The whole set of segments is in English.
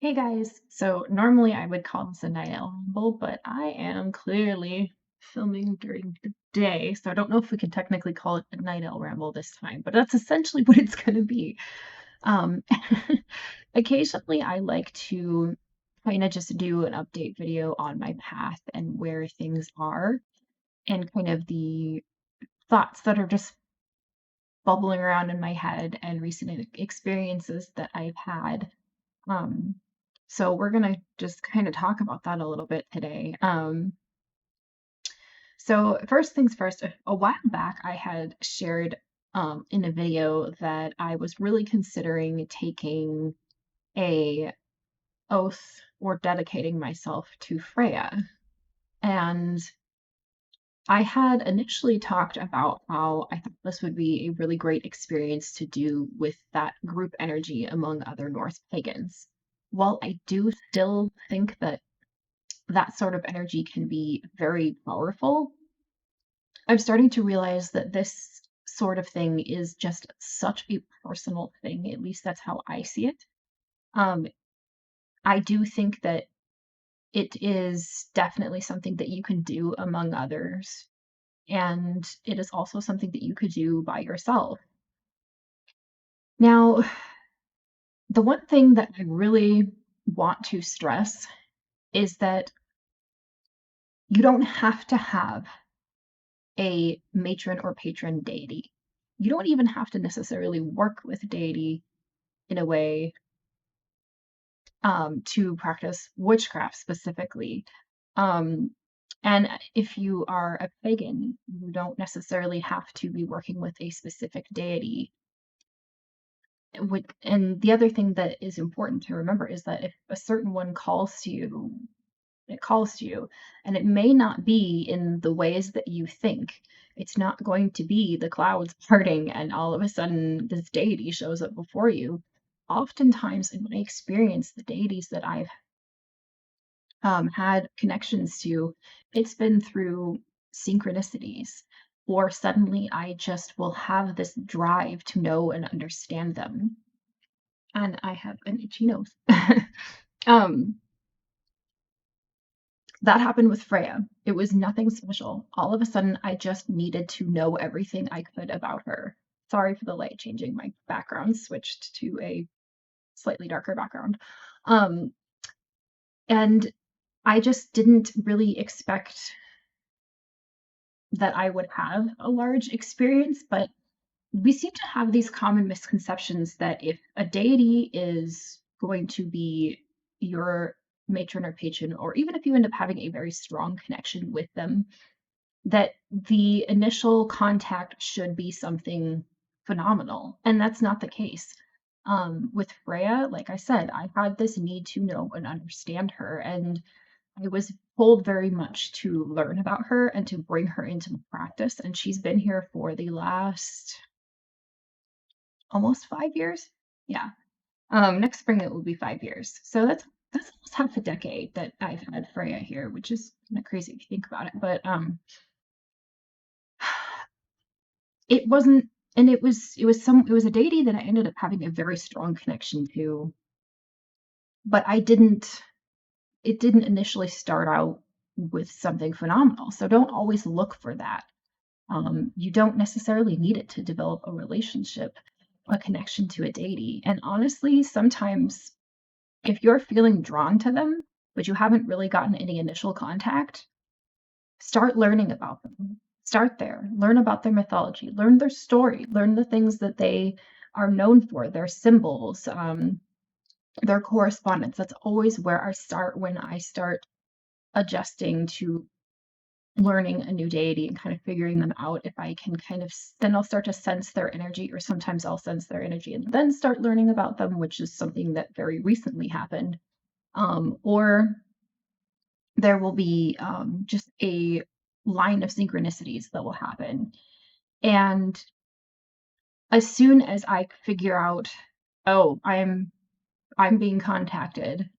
Hey guys, so normally I would call this a night owl ramble, but I am clearly filming during the day, so I don't know if we can technically call it a night owl ramble this time, but that's essentially what it's going to be. Um, Occasionally I like to kind of just do an update video on my path and where things are and kind of the thoughts that are just bubbling around in my head and recent experiences that I've had. Um, so we're gonna just kind of talk about that a little bit today. So first things first, a while back I had shared in a video that I was really considering taking a oath or dedicating myself to Freyja. And I had initially talked about how I thought this would be a really great experience to do with that group energy among other Norse pagans. While I do still think that that sort of energy can be very powerful, I'm starting to realize that this sort of thing is just such a personal thing. At least that's how I see it. Um, I do think that it is definitely something that you can do among others, and it is also something that you could do by yourself. Now, the one thing that I really want to stress is that you don't have to have a matron or patron deity. You don't even have to necessarily work with deity in a way to practice witchcraft specifically. Um, and if you are a pagan, you don't necessarily have to be working with a specific deity. And the other thing that is important to remember is that if a certain one calls to you, it calls to you, and it may not be in the ways that you think. It's not going to be the clouds parting and all of a sudden this deity shows up before you. Oftentimes, in my experience, the deities that I've had connections to, it's been through synchronicities, or suddenly I just will have this drive to know and understand them. And I have an itchy nose. um, That happened with Freyja. It was nothing special. All of a sudden, I just needed to know everything I could about her. Sorry for the light changing. My background switched to a slightly darker background. Um, and I just didn't really expect that I would have a large experience, but we seem to have these common misconceptions that if a deity is going to be your matron or patron, or even if you end up having a very strong connection with them, that the initial contact should be something phenomenal, and that's not the case. With Freyja, like I said, I had this need to know and understand her, and I was pulled very much to learn about her and to bring her into my practice, and she's been here for the last almost 5 years? Yeah. Next spring it will be 5 years. So that's almost half a decade that I've had Freyja here, which is kinda crazy if you think about it, but, it wasn't and it was a deity that I ended up having a very strong connection to, but it didn't initially start out with something phenomenal, so don't always look for that. You don't necessarily need it to develop a relationship, a connection to a deity, and honestly, sometimes if you're feeling drawn to them, but you haven't really gotten any initial contact, start learning about them. Start there. Learn about their mythology, learn their story, learn the things that they are known for, their symbols, their correspondence. That's always where I start when I start adjusting to learning a new deity and kind of figuring them out. If I can kind of, then I'll start to sense their energy, or sometimes I'll sense their energy and then start learning about them, which is something that very recently happened. Or there will be just a line of synchronicities that will happen. And as soon as I figure out, oh, I'm being contacted,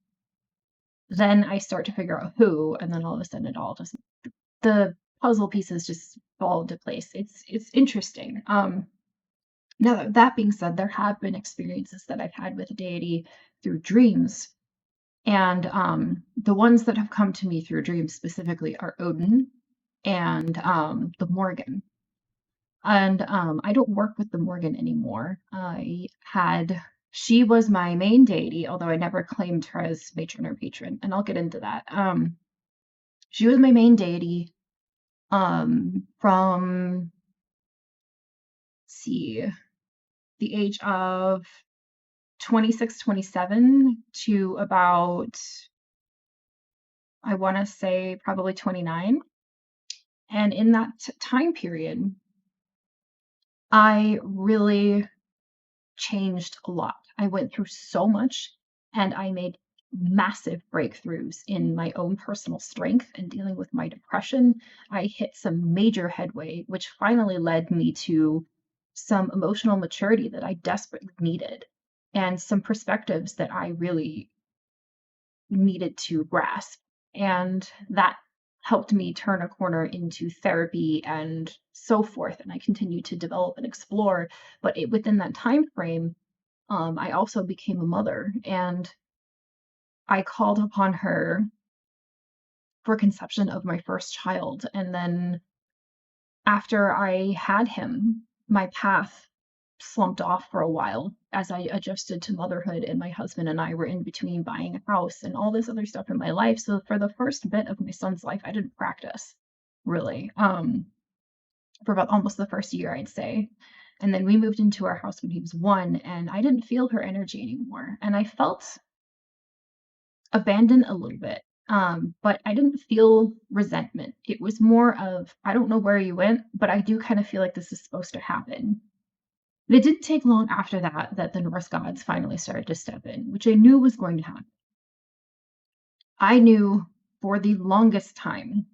then I start to figure out who, and then all of a sudden it all just the puzzle pieces just fall into place. It's interesting. Now that being said, there have been experiences that I've had with a deity through dreams And the ones that have come to me through dreams specifically are Odin and the Morgan. And I don't work with the Morgan anymore. She was my main deity, although I never claimed her as matron or patron, and I'll get into that. She was my main deity from, let's see, the age of 26, 27 to about, I want to say probably 29. And in that time period, I really changed a lot. I went through so much and I made massive breakthroughs in my own personal strength and dealing with my depression. I hit some major headway, which finally led me to some emotional maturity that I desperately needed and some perspectives that I really needed to grasp. And that helped me turn a corner into therapy and so forth. And I continued to develop and explore. But within that time frame, I also became a mother, and I called upon her for conception of my first child. And then after I had him, my path slumped off for a while as I adjusted to motherhood, and my husband and I were in between buying a house and all this other stuff in my life. So for the first bit of my son's life, I didn't practice really. For about almost the first year, I'd say. And then we moved into our house when he was 1, and I didn't feel her energy anymore. And I felt abandoned a little bit. But I didn't feel resentment. It was more of, I don't know where you went, but I do kind of feel like this is supposed to happen. But it didn't take long after that that the Norse gods finally started to step in, which I knew was going to happen. I knew for the longest time,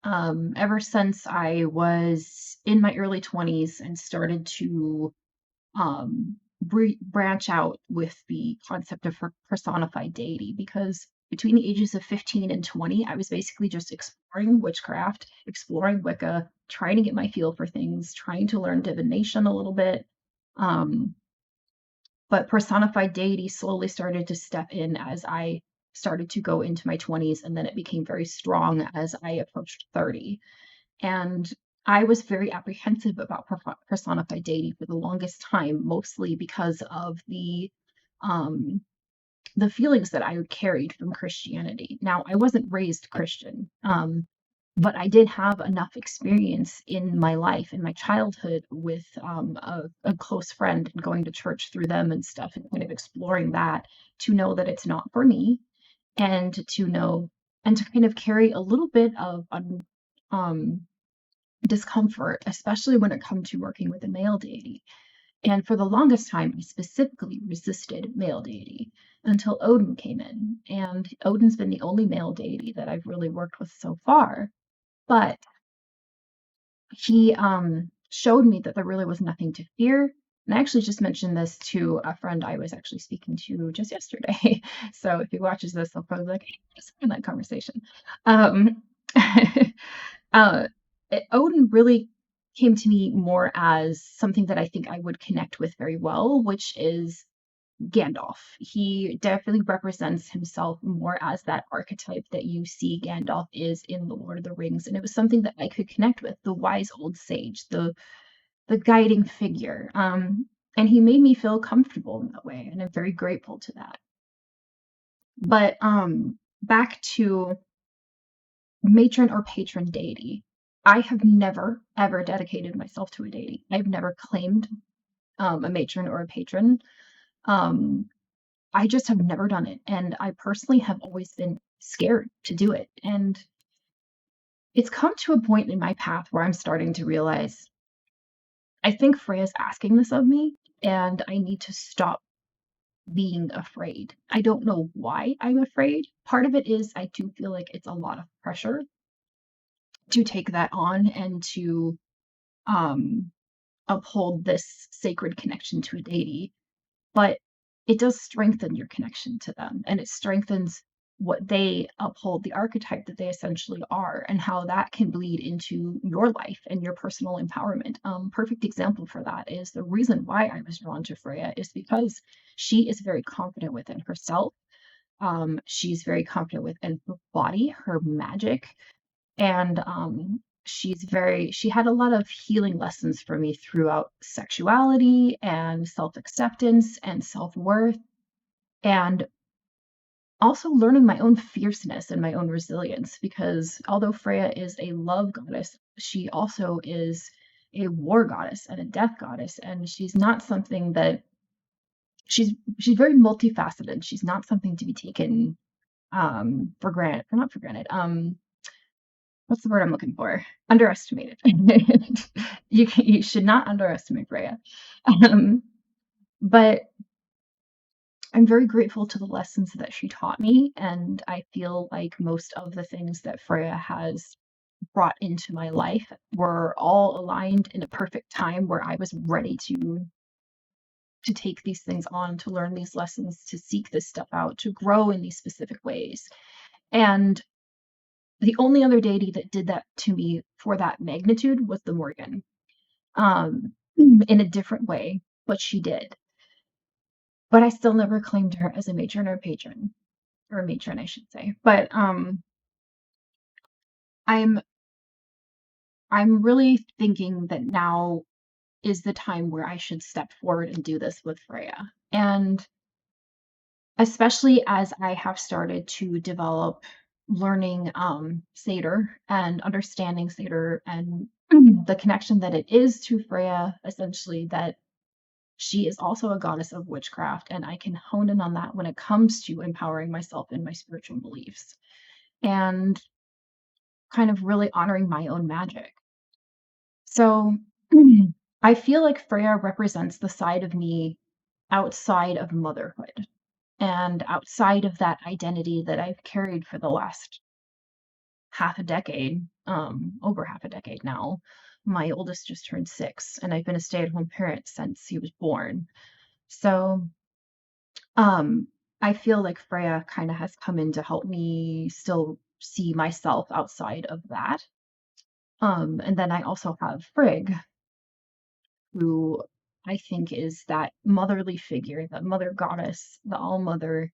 ever since I was in my early 20s and started to branch out with the concept of personified deity, because between the ages of 15 and 20, I was basically just exploring witchcraft, exploring Wicca, trying to get my feel for things, trying to learn divination a little bit. Um, but personified deity slowly started to step in as I started to go into my 20s, and then it became very strong as I approached 30. And I was very apprehensive about personified deity for the longest time, mostly because of um, the feelings that I carried from Christianity. Now, I wasn't raised Christian, but I did have enough experience in my life, in my childhood, with a close friend and going to church through them and stuff, and kind of exploring that to know that it's not for me, and to know and to kind of carry a little bit of um, discomfort, especially when it comes to working with a male deity. And for the longest time, I specifically resisted male deity until Odin came in. And Odin's been the only male deity that I've really worked with so far. But he showed me that there really was nothing to fear. And I actually just mentioned this to a friend I was actually speaking to just yesterday. So if he watches this, he'll probably be like, hey, what's in that conversation? Um, uh, Odin really came to me more as something that I think I would connect with very well, which is Gandalf. He definitely represents himself more as that archetype that you see Gandalf is in The Lord of the Rings, and it was something that I could connect with, the wise old sage, the guiding figure. And he made me feel comfortable in that way, and I'm very grateful to that. But back to matron or patron deity. I have never ever dedicated myself to a deity. I've never claimed a matron or a patron. Um, I just have never done it, and I personally have always been scared to do it. And it's come to a point in my path where I'm starting to realize I think Freyja's asking this of me, and I need to stop being afraid. I don't know why I'm afraid. Part of it is I do feel like it's a lot of pressure to take that on and to um, uphold this sacred connection to a deity, but it does strengthen your connection to them, and it strengthens what they uphold, the archetype that they essentially are, and how that can bleed into your life and your personal empowerment. Perfect example for that is the reason why I was drawn to Freyja is because she is very confident within herself. She's very confident within her body, her magic, and she had a lot of healing lessons for me throughout sexuality and self-acceptance and self-worth, and also learning my own fierceness and my own resilience, because although Freya is a love goddess, she also is a war goddess and a death goddess, and she's not something that she's very multifaceted. She's not something to be taken for granted, or not for granted. What's the word I'm looking for? Underestimated. You should not underestimate Freya. Um, but I'm very grateful to the lessons that she taught me, and I feel like most of the things that Freya has brought into my life were all aligned in a perfect time where I was ready to take these things on, to learn these lessons, to seek this stuff out, to grow in these specific ways. And the only other deity that did that to me for that magnitude was the Morgan, in a different way, but she did. But I still never claimed her as a matron or patron, or a matron, I should say. But I'm I'm really thinking that now is the time where I should step forward and do this with Freya. And especially as I have started to develop learning Seder and understanding Seder and the connection that it is to Freya, essentially, that she is also a goddess of witchcraft, and I can hone in on that when it comes to empowering myself in my spiritual beliefs and kind of really honoring my own magic. So I feel like Freya represents the side of me outside of motherhood and outside of that identity that I've carried for the last half a decade, over half a decade now. My oldest just turned 6, and I've been a stay-at-home parent since he was born. So, I feel like Freya kind of has come in to help me still see myself outside of that. And then I also have Frigg, who I think is that motherly figure, that mother goddess, the all mother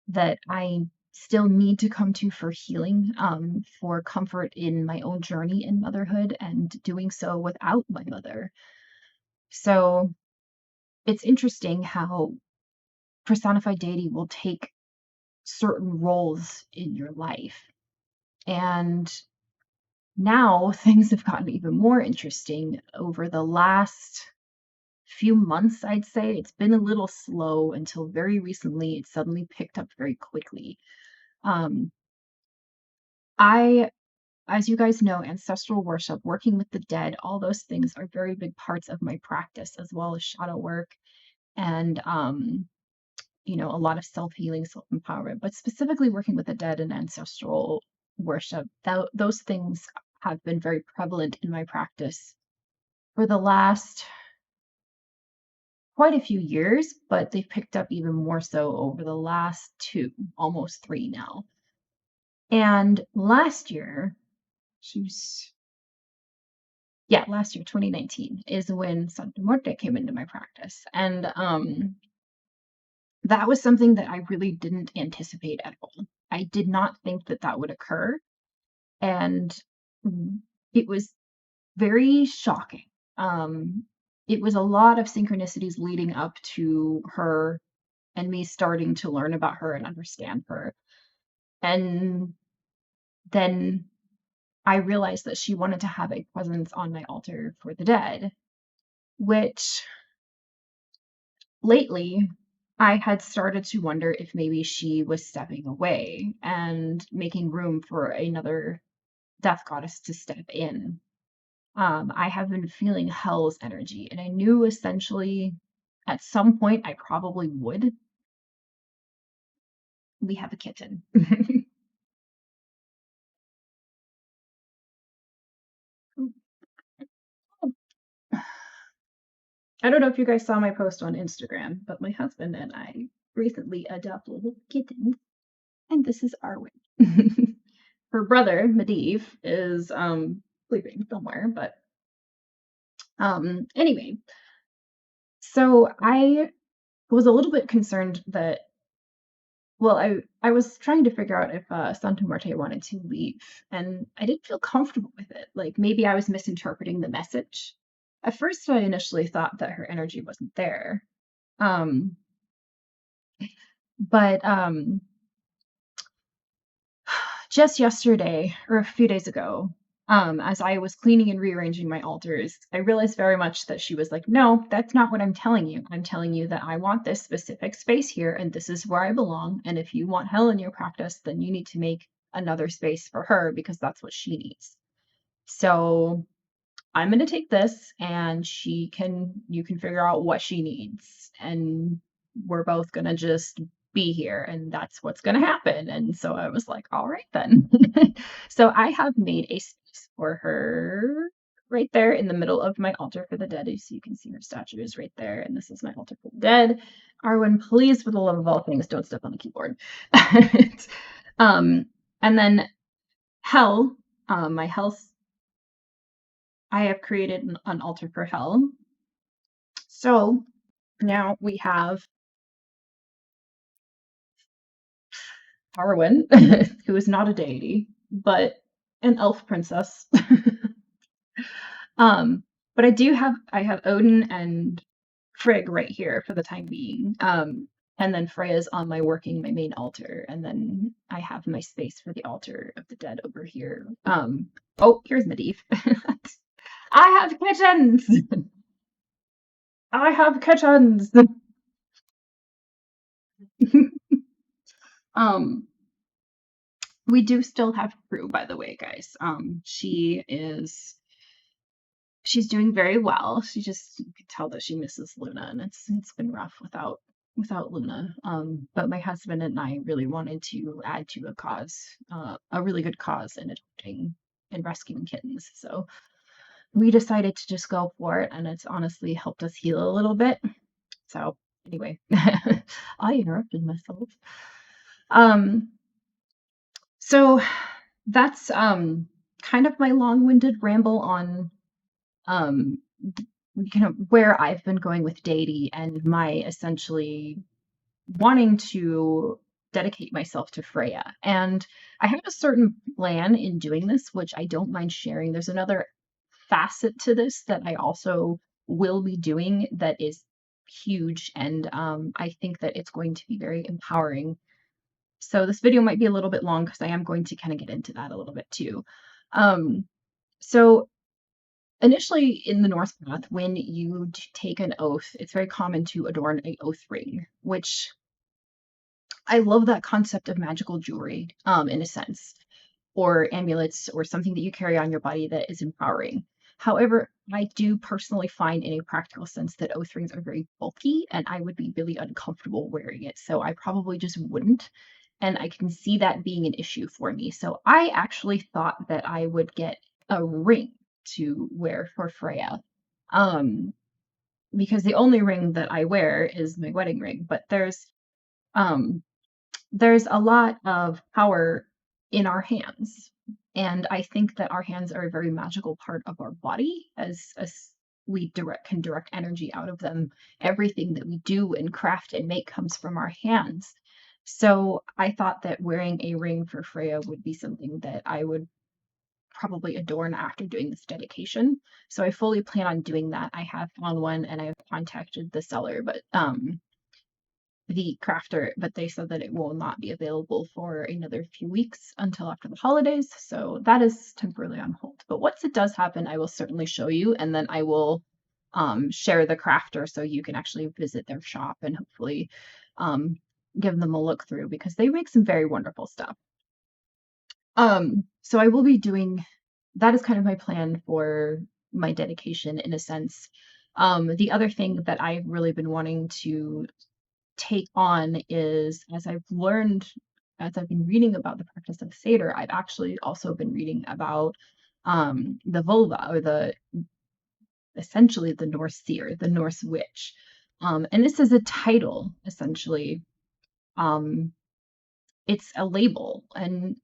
that I still need to come to for healing, for comfort in my own journey in motherhood and doing so without my mother. So it's interesting how personified deity will take certain roles in your life. And now things have gotten even more interesting over the last few months, I'd say. It's been a little slow until very recently. It suddenly picked up very quickly. Um, I, as you guys know, ancestral worship, working with the dead, all those things are very big parts of my practice, as well as shadow work and, a lot of self healing, self empowerment, but specifically working with the dead and ancestral worship. Those things have been very prevalent in my practice for the last quite a few years, but they've picked up even more so over the last 2, almost 3 now. And last year, she's last year, 2019, is when Santa Muerte came into my practice. And that was something that I really didn't anticipate at all. I did not think that that would occur. And it was very shocking. It was a lot of synchronicities leading up to her and me starting to learn about her and understand her. And then I realized that she wanted to have a presence on my altar for the dead, which lately I had started to wonder if maybe she was stepping away and making room for another death goddess to step in. I have been feeling Hell's energy, and I knew essentially at some point I probably would. We have a kitten. I don't know if you guys saw my post on Instagram, but my husband and I recently adopted a kitten, and this is Arwen. Her brother, Medivh, is sleeping somewhere, but anyway, so I was a little bit concerned that Well, I was trying to figure out if Santa Marte wanted to leave, and I didn't feel comfortable with it. Like maybe I was misinterpreting the message. At first, I initially thought that her energy wasn't there. Um, but just yesterday or a few days ago, as I was cleaning and rearranging my altars, I realized very much that she was like, "No, that's not what I'm telling you. I'm telling you that I want this specific space here, and this is where I belong. And if you want hell in your practice, then you need to make another space for her because that's what she needs." So I'm gonna take this and you can figure out what she needs. And we're both gonna just be here and that's what's gonna happen. And so I was like, all right then. So I have made a space for her right there in the middle of my altar for the dead. So you can see her statue is right there. And this is my altar for the dead. Arwen, please, for the love of all things, don't step on the keyboard. um, and then hell, my health I have created an altar for hell. So now we have Arwen, who is not a deity, but an elf princess. um, but I have Odin and Frigg right here for the time being. And then Freyja's on my main altar, and then I have my space for the altar of the dead over here. Oh, here's Medivh. I have kittens. I have kittens. um, we do still have Prue, by the way, guys. She's doing very well. She just you can tell that she misses Luna, and it's been rough without Luna. But my husband and I really wanted to add to a cause, a really good cause in adopting and rescuing kittens. So we decided to just go for it, and it's honestly helped us heal a little bit. So anyway, I interrupted myself. Um, so that's kind of my long-winded ramble on um kind of where I've been going with Deity and my essentially wanting to dedicate myself to Freyja. And I have a certain plan in doing this, which I don't mind sharing. There's another facet to this that I also will be doing that is huge, and I think that it's going to be very empowering. So this video might be a little bit long because I am going to kind of get into that a little bit too. Um, so initially in the Norse path, when you take an oath, it's very common to adorn a oath ring, which I love that concept of magical jewelry, in a sense, or amulets or something that you carry on your body that is empowering. However, I do personally find in a practical sense that oath rings are very bulky and I would be really uncomfortable wearing it. So I probably just wouldn't. And I can see that being an issue for me. So I actually thought that I would get a ring to wear for Freyja. Um, because the only ring that I wear is my wedding ring, but um there's a lot of power in our hands. And I think that our hands are a very magical part of our body as we can direct energy out of them. Everything that we do and craft and make comes from our hands. So I thought that wearing a ring for Freyja would be something that I would probably adorn after doing this dedication. So I fully plan on doing that. I have found one and I've contacted the seller, but the crafter, but they said that it will not be available for another few weeks until after the holidays. So that is temporarily on hold. But once it does happen, I will certainly show you, and then I will share the crafter so you can actually visit their shop and hopefully give them a look through because they make some very wonderful stuff. So I will be doing that is kind of my plan for my dedication in a sense. The other thing that I've really been wanting to take on is as I've been reading about the practice of Seder, I've actually also been reading about the vulva or the essentially the Norse seer, the Norse witch. And this is a title essentially. Um, it's a label, and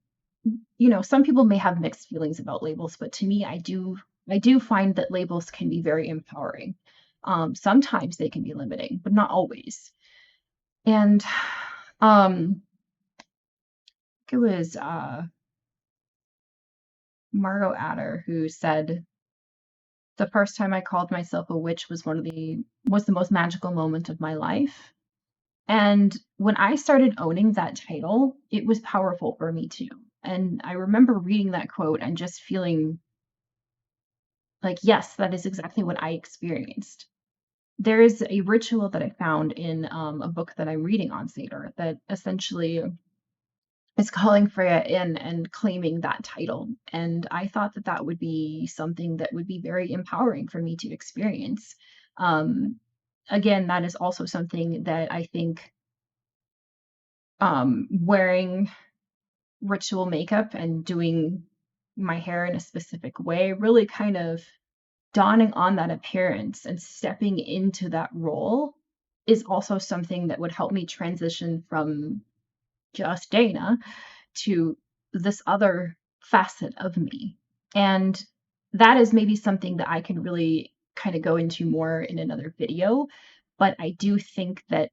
you know, some people may have mixed feelings about labels, but to me, I do find that labels can be very empowering. Sometimes they can be limiting, but not always. And um it was Margot Adder who said, the first time I called myself a witch was was the most magical moment of my life. And when I started owning that title, it was powerful for me too. And I remember reading that quote and just feeling like, yes, that is exactly what I experienced. There is a ritual that I found in a book that I'm reading on Seder that essentially is calling Freya in and claiming that title. And I thought that that would be something that would be very empowering for me to experience. Um, Again, that is also something that I think wearing ritual makeup and doing my hair in a specific way really kind of donning on that appearance and stepping into that role is also something that would help me transition from just Dana to this other facet of me. And that is maybe something that I can really kind of go into more in another video. But I do think that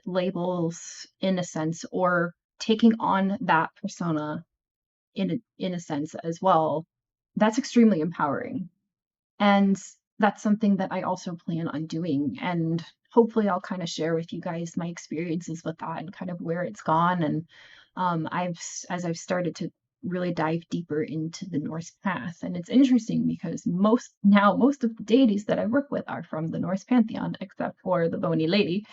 labels, in a sense, or taking on that persona in a sense as well, that's extremely empowering. And that's something that I also plan on doing. And hopefully I'll kind of share with you guys my experiences with that and kind of where it's gone. And as I've started to really dive deeper into the Norse path. And it's interesting because most of the deities that I work with are from the Norse pantheon, except for the bony lady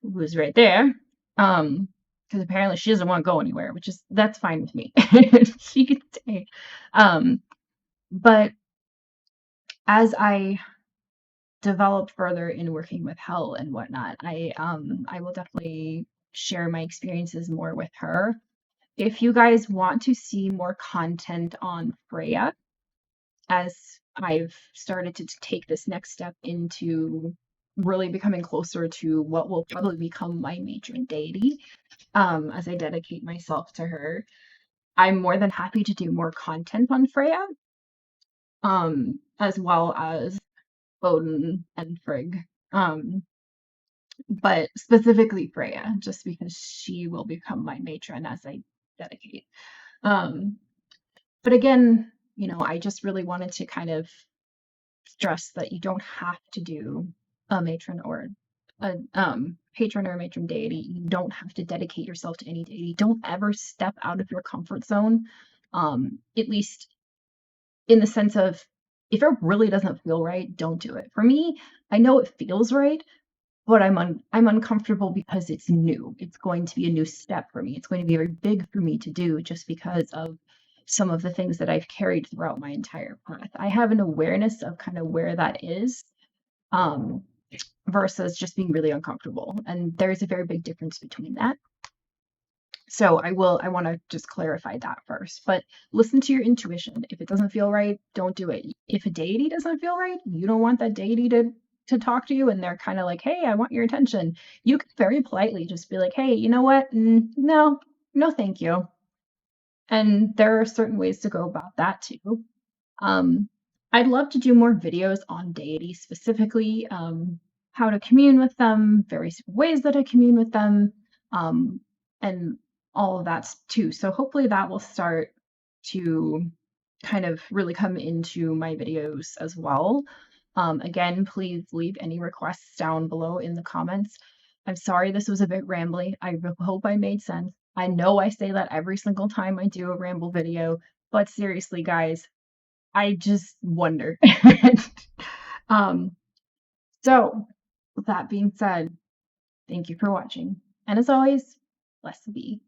who's right there. Because apparently she doesn't want to go anywhere, that's fine with me. She can stay. But as I develop further in working with Hell and whatnot, I will definitely share my experiences more with her. If you guys want to see more content on Freyja, as I've started to take this next step into really becoming closer to what will probably become my matron deity, as I dedicate myself to her, I'm more than happy to do more content on Freyja, as well as Odin and Frigg. But specifically Freyja, just because she will become my matron as I dedicate. Um, but again, I just really wanted to kind of stress that you don't have to do a matron or a patron or a matron deity. You don't have to dedicate yourself to any deity. Don't ever step out of your comfort zone. At least in the sense of, if it really doesn't feel right, don't do it. For me, I know it feels right, but I'm uncomfortable because it's new. It's going to be a new step for me. It's going to be very big for me to do just because of some of the things that I've carried throughout my entire path. I have an awareness of kind of where that is, um, versus just being really uncomfortable. And there's a very big difference between that. So I want to just clarify that first. But listen to your intuition. If it doesn't feel right, don't do it. If a deity doesn't feel right, you don't want that deity to talk to you and they're kind of like, "Hey, I want your attention." You can very politely just be like, "Hey, you know what? No, no, thank you." And there are certain ways to go about that too. Um, I'd love to do more videos on deities, specifically how to commune with them, various ways that I commune with them, and all of that too. So hopefully that will start to kind of really come into my videos as well. Again, please leave any requests down below in the comments. I'm sorry this was a bit rambly. I hope I made sense. I know I say that every single time I do a ramble video, but seriously, guys, I just wonder. um, so, with that being said, thank you for watching. And as always, blessed be.